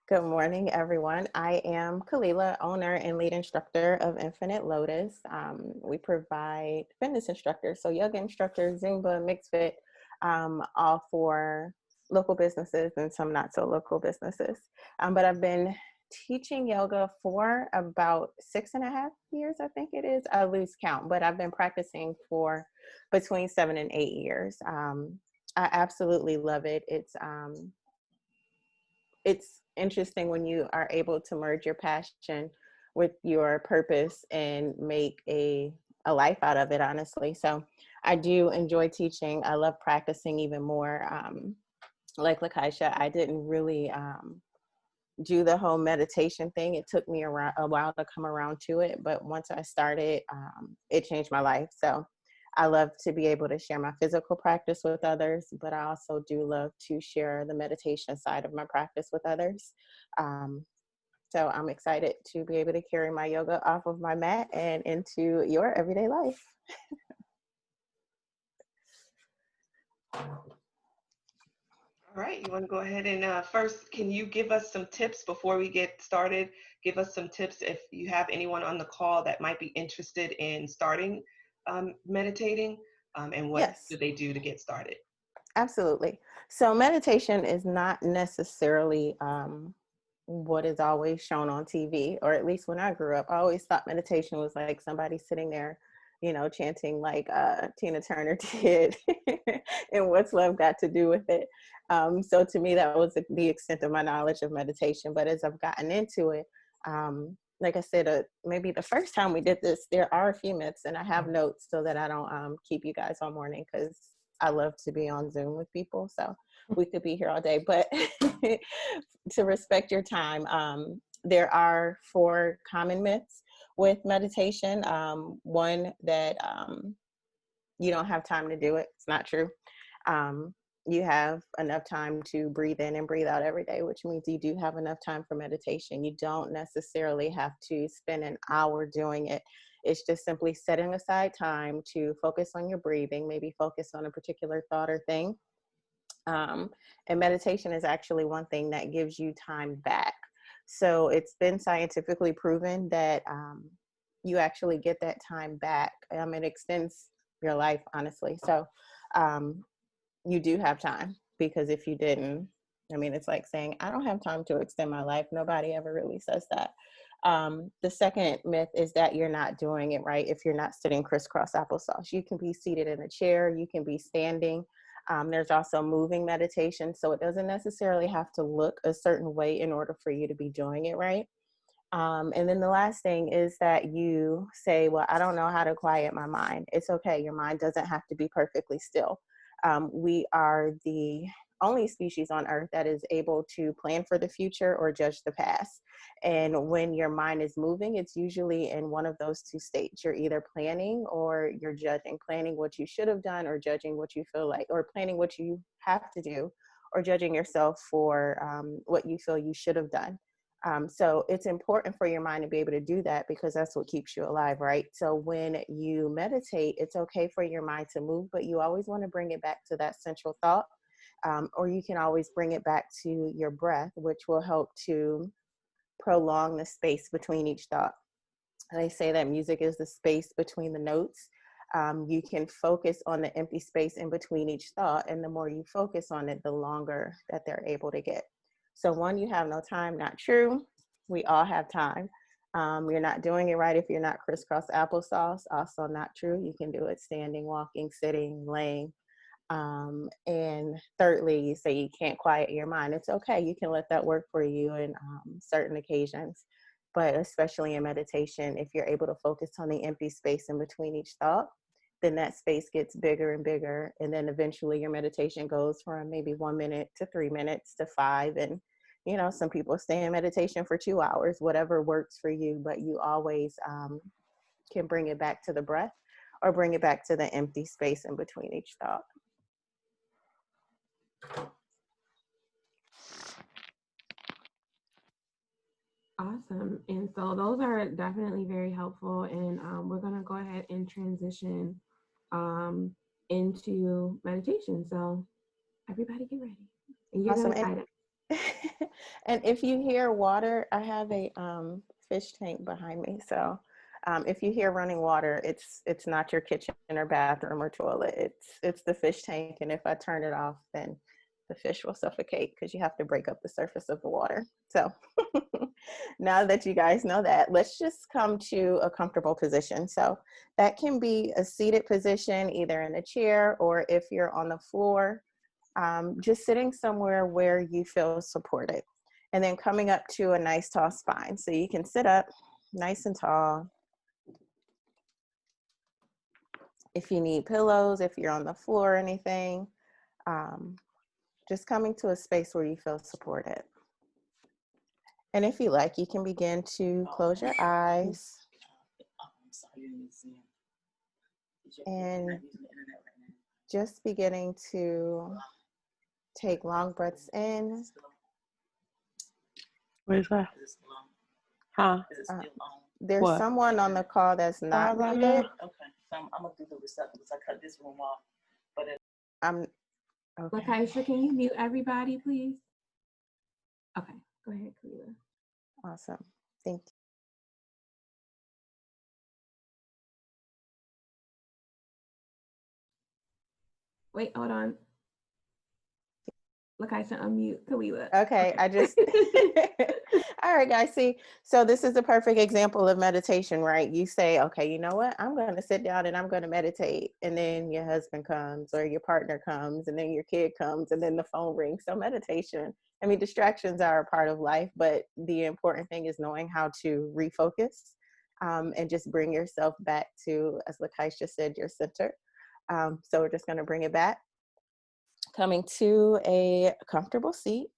Good morning, everyone. I am Khalilah, owner and lead instructor of Infin8te Lotus. We provide fitness instructors, so yoga instructors, Zumba, mixed fit, all for local businesses and some not so local businesses. But I've been teaching yoga for about 6.5 years, I think it is. I lose count, but I've been practicing for between 7 and 8 years. I absolutely love it. It's interesting when you are able to merge your passion with your purpose and make a life out of it, honestly. So I do enjoy teaching. I love practicing even more. Like Lakeisha, I didn't really do the whole meditation thing. It took me around a while to come around to it, but once I started, it changed my life. So I love to be able to share my physical practice with others, but I also do love to share the meditation side of my practice with others. Um, so I'm excited to be able to carry my yoga off of my mat and into your everyday life. All right, you want to go ahead and first, can you give us some tips before we get started? Give us some tips if you have anyone on the call that might be interested in starting meditating, and what Yes. should they do to get started? Absolutely. So meditation is not necessarily what is always shown on TV, or at least when I grew up, I always thought meditation was like somebody sitting there, chanting like Tina Turner did, and what's love got to do with it. So to me, that was the extent of my knowledge of meditation. But as I've gotten into it, like I said, maybe the first time we did this, there are a few myths, and I have notes so that I don't keep you guys all morning, because I love to be on Zoom with people. So we could be here all day, but to respect your time, there are 4 common myths with meditation. One, that you don't have time to do it. It's not true. Um, you have enough time to breathe in and breathe out every day, which means you do have enough time for meditation. You don't necessarily have to spend an hour doing it. It's just simply setting aside time to focus on your breathing, maybe focus on a particular thought or thing. And meditation is actually one thing that gives you time back. So it's been scientifically proven that you actually get that time back. It extends your life, honestly. So um, you do have time, because if you didn't, it's like saying, I don't have time to extend my life. Nobody ever really says that. The second myth is that you're not doing it right if you're not sitting crisscross applesauce. You can be seated in a chair, you can be standing. There's also moving meditation, so it doesn't necessarily have to look a certain way in order for you to be doing it right. And then the last thing is that you say, well, I don't know how to quiet my mind. It's okay. Your mind doesn't have to be perfectly still. We are the only species on Earth that is able to plan for the future or judge the past. And when your mind is moving, it's usually in one of those 2 states. You're either planning or you're judging, planning what you should have done, or judging what you feel like, or planning what you have to do, or judging yourself for what you feel you should have done. So it's important for your mind to be able to do that, because that's what keeps you alive, right? So when you meditate, it's okay for your mind to move, but you always want to bring it back to that central thought. Or you can always bring it back to your breath, which will help to prolong the space between each thought. They say that music is the space between the notes. You can focus on the empty space in between each thought, and the more you focus on it, the longer that they're able to get. So one, you have no time, not true. We all have time. You're not doing it right if you're not crisscross applesauce, also not true. You can do it standing, walking, sitting, laying. And thirdly, you say you can't quiet your mind. It's okay. You can let that work for you in certain occasions. But especially in meditation, if you're able to focus on the empty space in between each thought, then that space gets bigger and bigger. And then eventually your meditation goes from maybe 1 minute to 3 minutes to 5. And, some people stay in meditation for 2 hours, whatever works for you. But you always can bring it back to the breath, or bring it back to the empty space in between each thought. Awesome. And so those are definitely very helpful. And we're going to go ahead and transition into meditation. So everybody get ready. And you're Awesome. going to guide us. And if you hear water, I have a fish tank behind me. So if you hear running water, it's not your kitchen or bathroom or toilet. It's the fish tank. And if I turn it off, then the fish will suffocate because you have to break up the surface of the water. So now that you guys know that, let's just come to a comfortable position. So that can be a seated position, either in a chair or if you're on the floor, just sitting somewhere where you feel supported. And then coming up to a nice tall spine. So you can sit up nice and tall. If you need pillows, if you're on the floor or anything, just coming to a space where you feel supported. And if you like, you can begin to close your eyes and just beginning to take long breaths in. Where's that? Huh? There's What? someone on the call that's not right muted. now? Okay, so I'm gonna do the receptacles. I cut this room off, but I'm okay. Lakeisha, can you mute everybody, please? Okay, go ahead, Khalilah. Awesome. Thank you. Wait, hold on. Lakeisha, unmute Khalilah. Okay, I just all right, guys. See, so this is a perfect example of meditation, right? You say, okay, you know what? I'm going to sit down and I'm going to meditate. And then your husband comes or your partner comes and then your kid comes and then the phone rings. So meditation, I mean, distractions are a part of life, but the important thing is knowing how to refocus and just bring yourself back to, as Lakeisha just said, your center. So we're just going to bring it back. Coming to a comfortable seat.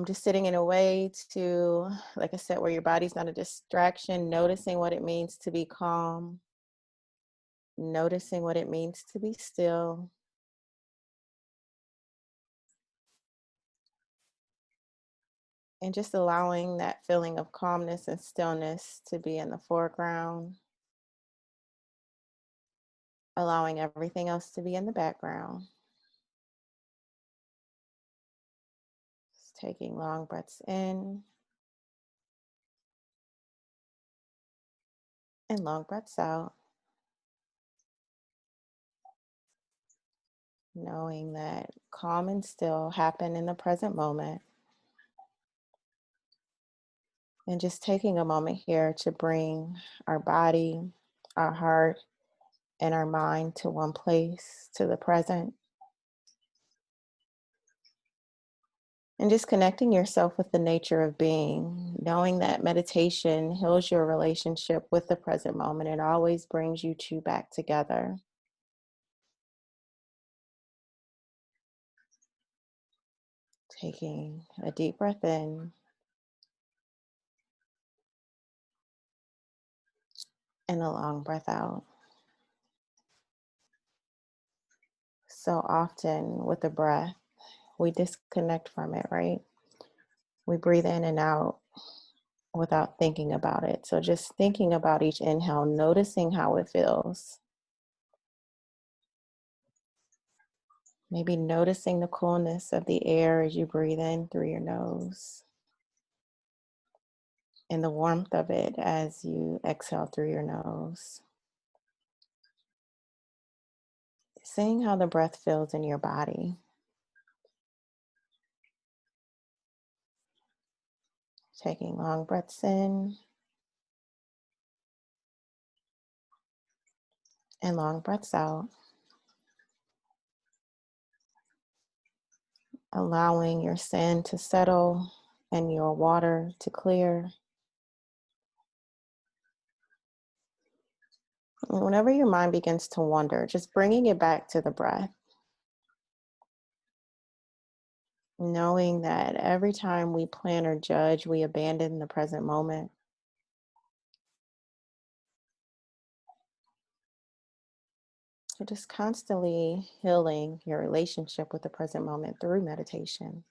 Just sitting in a way to, like I said, where your body's not a distraction, noticing what it means to be calm, noticing what it means to be still. And just allowing that feeling of calmness and stillness to be in the foreground, allowing everything else to be in the background. Just taking long breaths in and long breaths out. Knowing that calm and still happen in the present moment. And just taking a moment here to bring our body, our heart, and our mind to one place, to the present. And just connecting yourself with the nature of being, knowing that meditation heals your relationship with the present moment. It always brings you two back together. Taking a deep breath in and a long breath out. So often with the breath, we disconnect from it, right? We breathe in and out without thinking about it. So just thinking about each inhale, noticing how it feels. Maybe noticing the coolness of the air as you breathe in through your nose and the warmth of it as you exhale through your nose. Seeing how the breath feels in your body. Taking long breaths in and long breaths out. Allowing your sand to settle and your water to clear. And whenever your mind begins to wander, just bringing it back to the breath. Knowing that every time we plan or judge, we abandon the present moment. So just constantly healing your relationship with the present moment through meditation.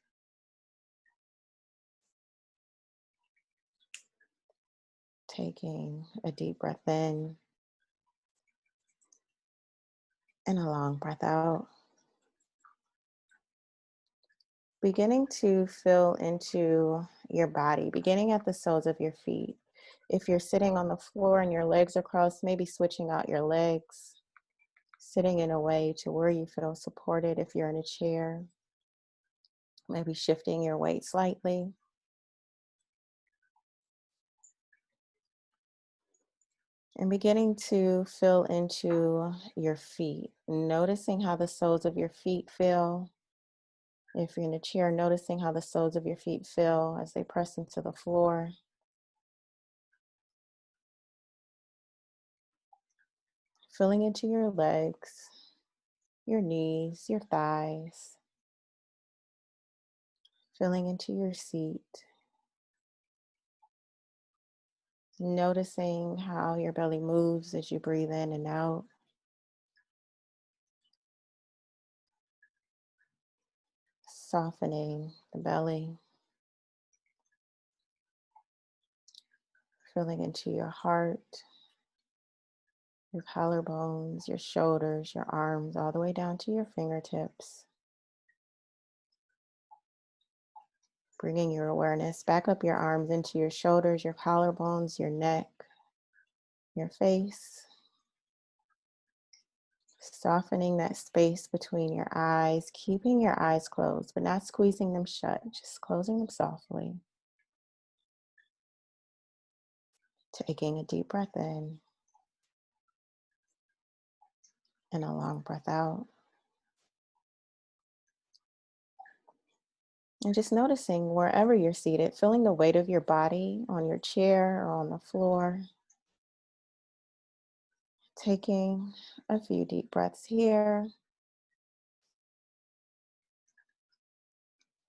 Taking a deep breath in and a long breath out. Beginning to feel into your body, beginning at the soles of your feet. If you're sitting on the floor and your legs are crossed, maybe switching out your legs, sitting in a way to where you feel supported. If you're in a chair, maybe shifting your weight slightly. And beginning to feel into your feet, noticing how the soles of your feet feel. If you're in a chair, noticing how the soles of your feet feel as they press into the floor. Feeling into your legs, your knees, your thighs. Feeling into your seat. Noticing how your belly moves as you breathe in and out. Softening the belly. Feeling into your heart, your collarbones, your shoulders, your arms, all the way down to your fingertips. Bringing your awareness back up your arms into your shoulders, your collarbones, your neck, your face. Softening that space between your eyes, keeping your eyes closed, but not squeezing them shut, just closing them softly. Taking a deep breath in and a long breath out. And just noticing wherever you're seated, feeling the weight of your body on your chair or on the floor. Taking a few deep breaths here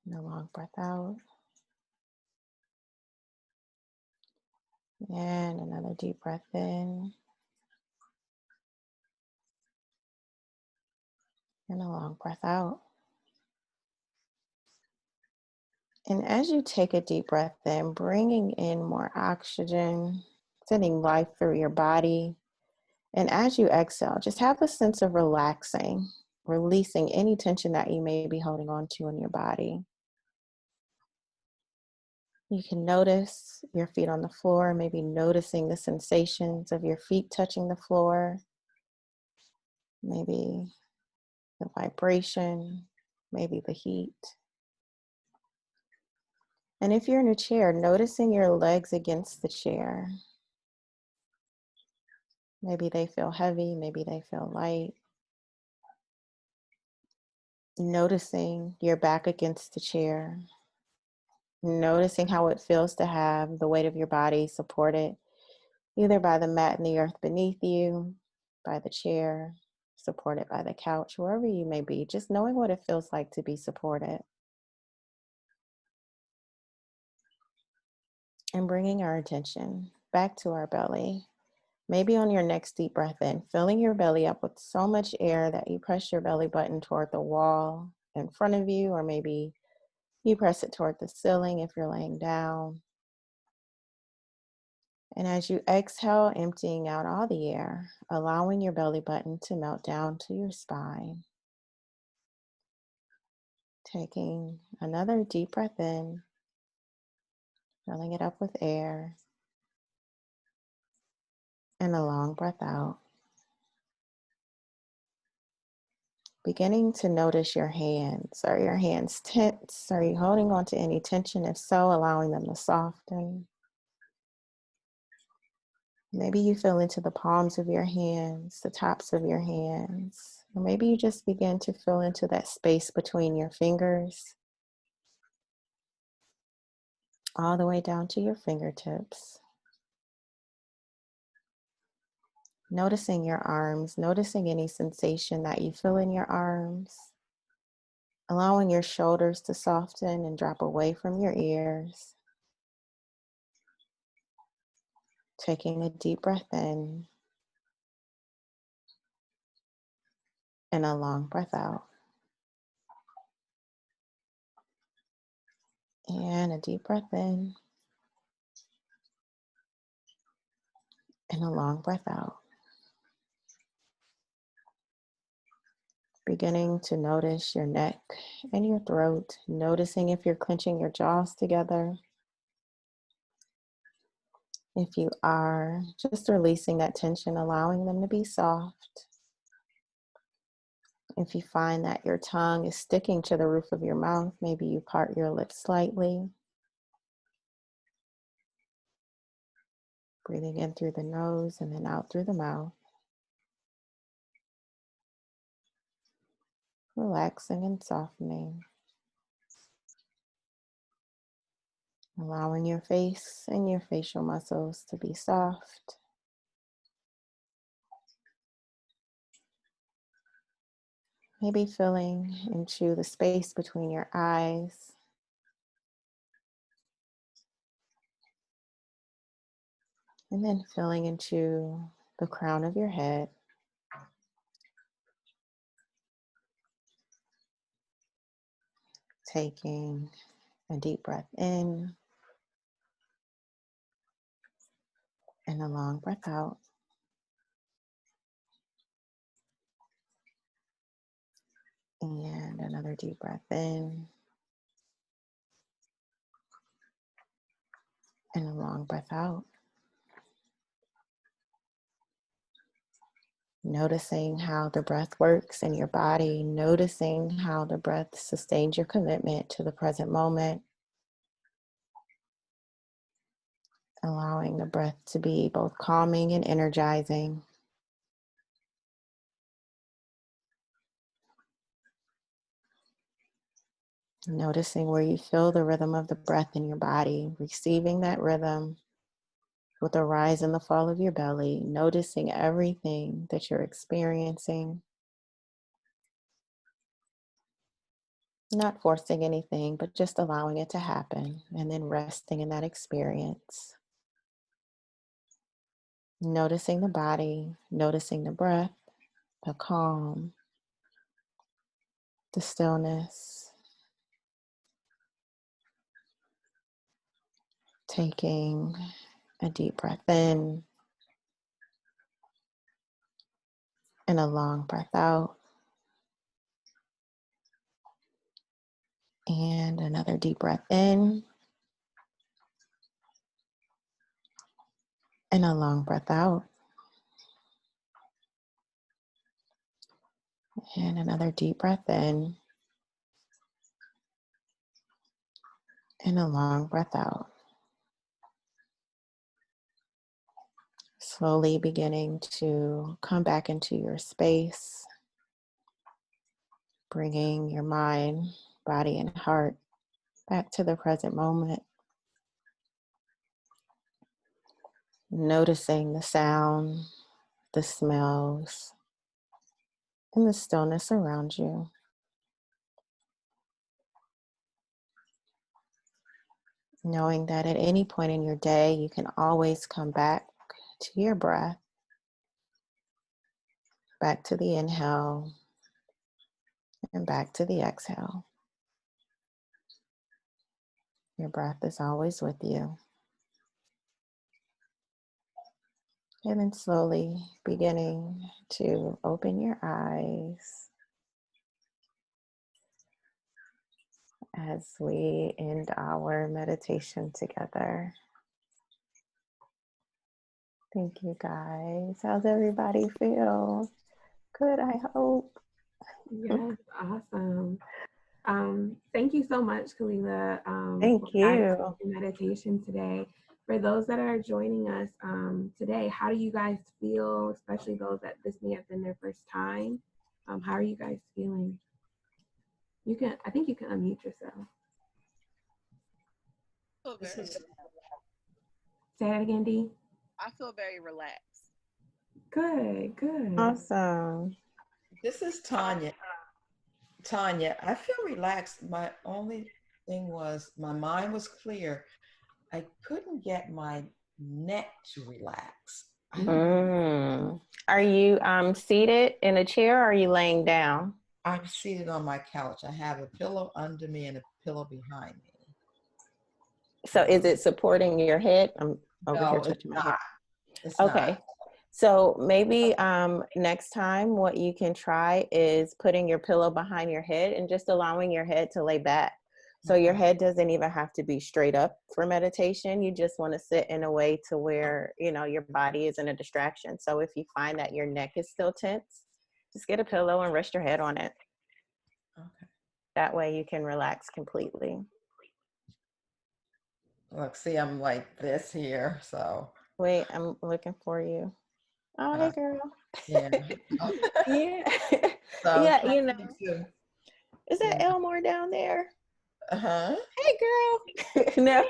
and a long breath out. And another deep breath in and a long breath out. And as you take a deep breath in, bringing in more oxygen, sending life through your body. And as you exhale, just have a sense of relaxing, releasing any tension that you may be holding on to in your body. You can notice your feet on the floor, maybe noticing the sensations of your feet touching the floor, maybe the vibration, maybe the heat. And if you're in a chair, noticing your legs against the chair. Maybe they feel heavy, maybe they feel light. Noticing your back against the chair. Noticing how it feels to have the weight of your body supported either by the mat and the earth beneath you, by the chair, supported by the couch, wherever you may be, just knowing what it feels like to be supported. And bringing our attention back to our belly. Maybe on your next deep breath in, filling your belly up with so much air that you press your belly button toward the wall in front of you, or maybe you press it toward the ceiling if you're laying down. And as you exhale, emptying out all the air, allowing your belly button to melt down to your spine. Taking another deep breath in, filling it up with air, and a long breath out. Beginning to notice your hands. Are your hands tense? Are you holding on to any tension? If so, allowing them to soften. Maybe you feel into the palms of your hands, the tops of your hands. Or maybe you just begin to feel into that space between your fingers, all the way down to your fingertips. Noticing your arms, noticing any sensation that you feel in your arms. Allowing your shoulders to soften and drop away from your ears. Taking a deep breath in and a long breath out. And a deep breath in and a long breath out. Beginning to notice your neck and your throat, noticing if you're clenching your jaws together. If you are, just releasing that tension, allowing them to be soft. If you find that your tongue is sticking to the roof of your mouth, maybe you part your lips slightly. Breathing in through the nose and then out through the mouth. Relaxing and softening. Allowing your face and your facial muscles to be soft. Maybe filling into the space between your eyes. And then filling into the crown of your head. Taking a deep breath in and a long breath out. And another deep breath in and a long breath out. Noticing how the breath works in your body, noticing how the breath sustains your commitment to the present moment. Allowing the breath to be both calming and energizing. Noticing where you feel the rhythm of the breath in your body, receiving that rhythm with the rise and the fall of your belly, noticing everything that you're experiencing. Not forcing anything, but just allowing it to happen and then resting in that experience. Noticing the body, noticing the breath, the calm, the stillness. Taking a deep breath in and a long breath out. And another deep breath in and a long breath out. And another deep breath in and a long breath out. Slowly beginning to come back into your space, bringing your mind, body, and heart back to the present moment. Noticing the sound, the smells, and the stillness around you. Knowing that at any point in your day, you can always come back to your breath, back to the inhale, and back to the exhale. Your breath is always with you. And then slowly beginning to open your eyes as we end our meditation together. Thank you, guys. How's everybody feel? Good, I hope. Yes, awesome. Thank you so much, Khalilah, Thank for you. the meditation today. For those that are joining us today, how do you guys feel, especially those that this may have been their first time? How are you guys feeling? I think you can unmute yourself. Say that again, Dee. I feel very relaxed. Good, good. Awesome. This is Tanya. I feel relaxed. My only thing was my mind was clear. I couldn't get my neck to relax. Are you seated in a chair or are you laying down? I'm seated on my couch. I have a pillow under me and a pillow behind me. So is it supporting your head? I'm over here No, touching it's my head. not. It's Okay. not. So maybe next time what you can try is putting your pillow behind your head and just allowing your head to lay back. So your head doesn't even have to be straight up for meditation. You just want to sit in a way to where, you know, your body isn't a distraction. So if you find that your neck is still tense, just get a pillow and rest your head on it. Okay. That way you can relax completely. Look, see, I'm like this here, so. Wait, I'm looking for you. Oh, hey, girl. Yeah. Yeah. So I'm Yeah, you know. trying to, Is that Elmore down there? uh-huh. Hey, girl. No.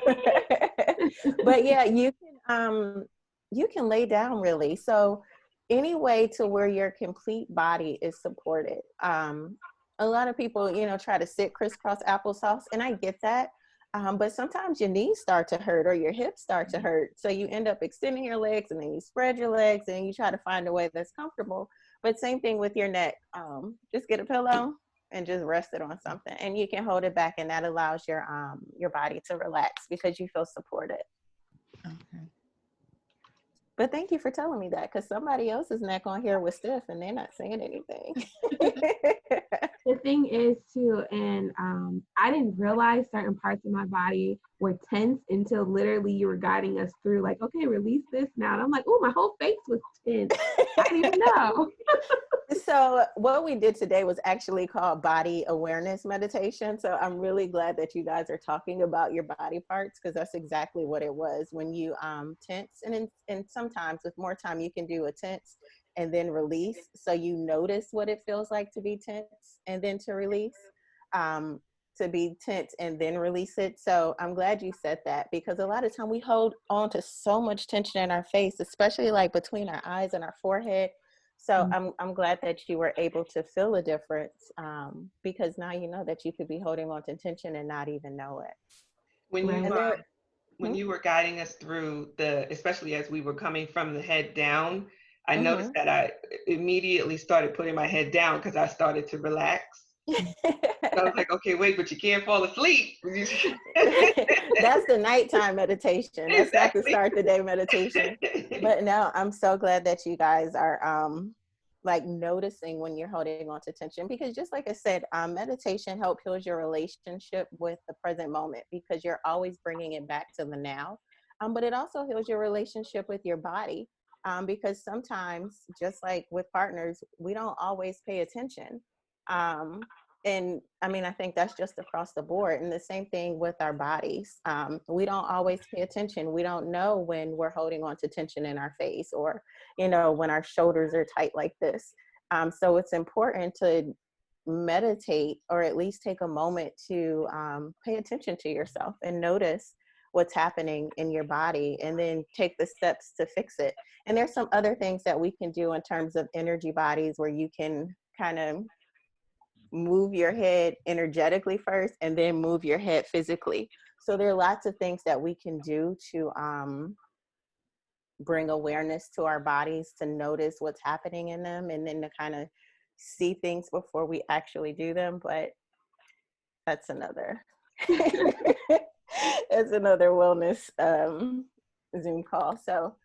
But yeah, you can lay down really. So any way to where your complete body is supported. A lot of people, you know, try to sit crisscross applesauce, and I get that. But sometimes your knees start to hurt or your hips start to hurt. So you end up extending your legs and then you spread your legs and you try to find a way that's comfortable. But same thing with your neck. Just get a pillow and just rest it on something. And you can hold it back, and that allows your body to relax because you feel supported. Okay. But thank you for telling me that, because somebody else's neck on here was stiff and they're not saying anything. The thing is too, and I didn't realize certain parts of my body were tense until literally you were guiding us through, like, okay, release this now. And I'm like, oh, my whole face was tense. I didn't even know. So what we did today was actually called body awareness meditation. So I'm really glad that you guys are talking about your body parts, because that's exactly what it was. When you tense, and sometimes with more time, you can do a tense and then release. So you notice what it feels like to be tense and then to release, to be tense and then release it. So I'm glad you said that, because a lot of time we hold on to so much tension in our face, especially like between our eyes and our forehead. So I'm glad that you were able to feel a difference, because now you know that you could be holding on to tension and not even know it. When you Right. when you were guiding us through especially as we were coming from the head down, I noticed that I immediately started putting my head down because I started to relax. I was like, okay, wait, but you can't fall asleep. That's the nighttime meditation. That's not the Exactly. start the day meditation. But no, I'm so glad that you guys are like noticing when you're holding on to tension, because just like I said, meditation helps heal your relationship with the present moment, because you're always bringing it back to the now. But it also heals your relationship with your body, because sometimes, just like with partners, we don't always pay attention. And I mean, I think that's just across the board. And the same thing with our bodies. We don't always pay attention. We don't know when we're holding on to tension in our face, or, you know, when our shoulders are tight like this. So it's important to meditate, or at least take a moment to pay attention to yourself and notice what's happening in your body, and then take the steps to fix it. And there's some other things that we can do in terms of energy bodies, where you can kind of move your head energetically first and then move your head physically. So there are lots of things that we can do to bring awareness to our bodies, to notice what's happening in them, and then to kind of see things before we actually do them. But that's another that's another wellness Zoom call. So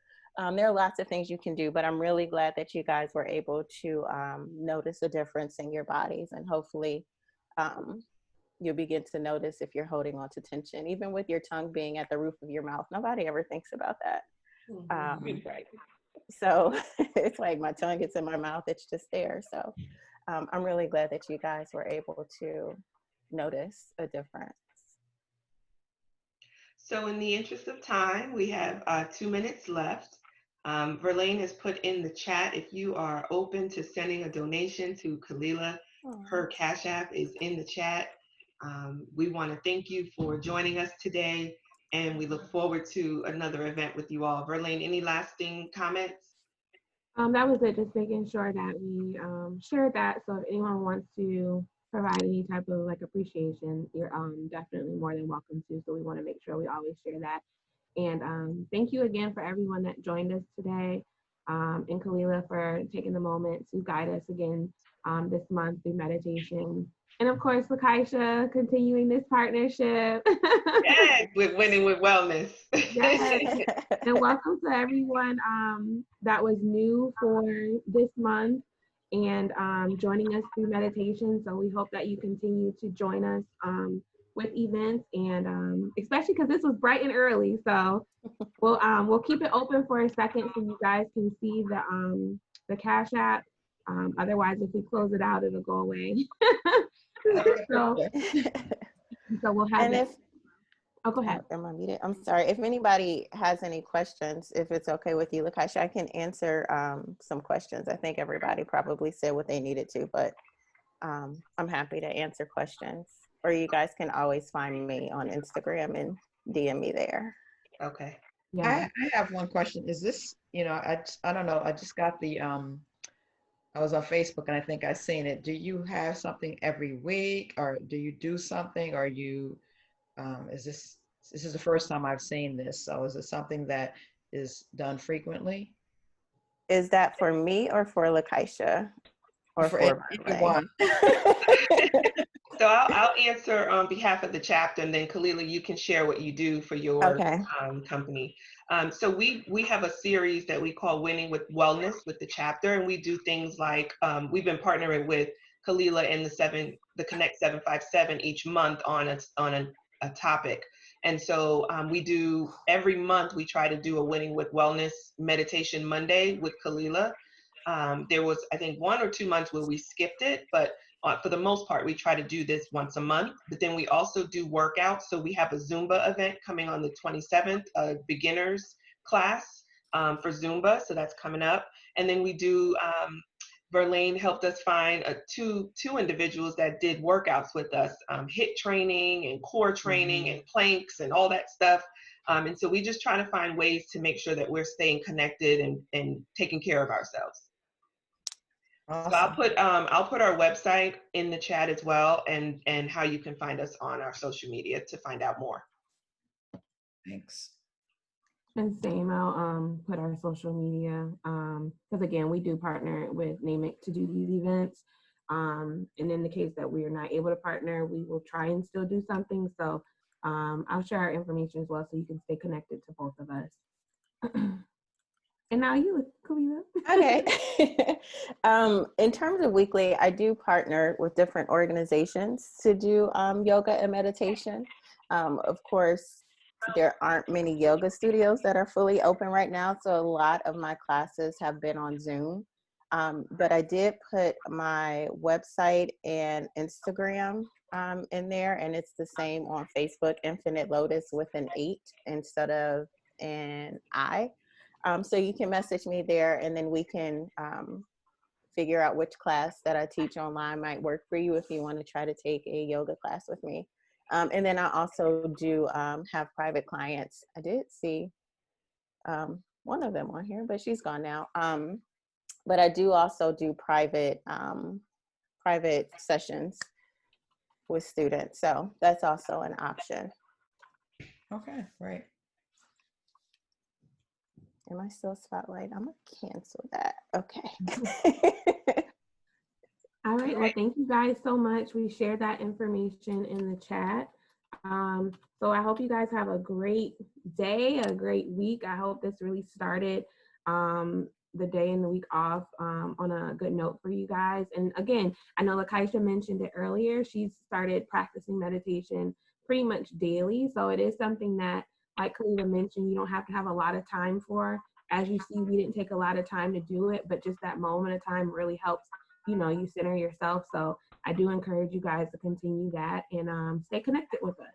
there are lots of things you can do, but I'm really glad that you guys were able to notice a difference in your bodies, and hopefully you'll begin to notice if you're holding on to tension, even with your tongue being at the roof of your mouth. Nobody ever thinks about that. Right. So it's like my tongue gets in my mouth, it's just there. So I'm really glad that you guys were able to notice a difference. So in the interest of time, we have 2 minutes left. Verlaine has put in the chat, if you are open to sending a donation to Khalilah, her Cash App is in the chat. We want to thank you for joining us today, and we look forward to another event with you all. Verlaine, any lasting comments? That was it, just making sure that we shared that. So if anyone wants to provide any type of like appreciation, you're definitely more than welcome to. So we want to make sure we always share that. And thank you again for everyone that joined us today, and Khalilah for taking the moment to guide us again this month through meditation. And of course, Lakeisha, continuing this partnership. Yes, with winning with wellness. Yes. And welcome to everyone that was new for this month and joining us through meditation. So we hope that you continue to join us with events, and especially because this was bright and early. So we'll keep it open for a second so you guys can see the Cash App. Otherwise, if we close it out, it'll go away. so we'll have And it. if Oh, go ahead. am I muted? I'm sorry. If anybody has any questions, if it's okay with you, Lakeisha, I can answer some questions. I think everybody probably said what they needed to, but I'm happy to answer questions. Or you guys can always find me on Instagram and DM me there. Okay. Yeah. I have one question. Is this, I don't know, I just got the, I was on Facebook and I think I seen it. Do you have something every week, or do you do something, or you, this is the first time I've seen this. So is it something that is done frequently? Is that for me or for Lakeisha? Or for either one. So I'll answer on behalf of the chapter, and then Khalilah, you can share what you do for your Okay. company. So we have a series that we call Winning with Wellness with the chapter, and we do things like we've been partnering with Khalilah and the Connect 757 each month on a topic. And so we do every month we try to do a Winning with Wellness meditation Monday with Khalilah. There was, I think, 1 or 2 months where we skipped it, but for the most part, we try to do this once a month. But then we also do workouts. So we have a Zumba event coming on the 27th, a beginners class for Zumba. So that's coming up. And then we do, Verlaine helped us find two individuals that did workouts with us, HIIT training and core training and planks and all that stuff. And so we just try to find ways to make sure that we're staying connected and taking care of ourselves. Awesome. So I'll put our website in the chat as well, and how you can find us on our social media to find out more. Thanks. And same, I'll put our social media, because again, we do partner with NAMIC to do these events. And in the case that we are not able to partner, we will try and still do something. So I'll share our information as well so you can stay connected to both of us. And now you, Khalilah. Okay. In terms of weekly, I do partner with different organizations to do yoga and meditation. Of course, there aren't many yoga studios that are fully open right now, so a lot of my classes have been on Zoom. But I did put my website and Instagram in there, and it's the same on Facebook, Infin8te Lotus with an 8 instead of an I. So you can message me there, and then we can figure out which class that I teach online might work for you if you want to try to take a yoga class with me. And then I also do have private clients. I did see one of them on here, but she's gone now. But I do also do private sessions with students. So that's also an option. Okay, great. Am I still spotlight? I'm gonna cancel that. Okay. All right, well, thank you guys so much. We shared that information in the chat. So I hope you guys have a great day, a great week. I hope this really started the day and the week off on a good note for you guys. And again, I know Lakeisha mentioned it earlier. She's started practicing meditation pretty much daily. So it is something that, like Khalilah mentioned, you don't have to have a lot of time for. As you see, we didn't take a lot of time to do it, but just that moment of time really helps, you center yourself. So I do encourage you guys to continue that and stay connected with us.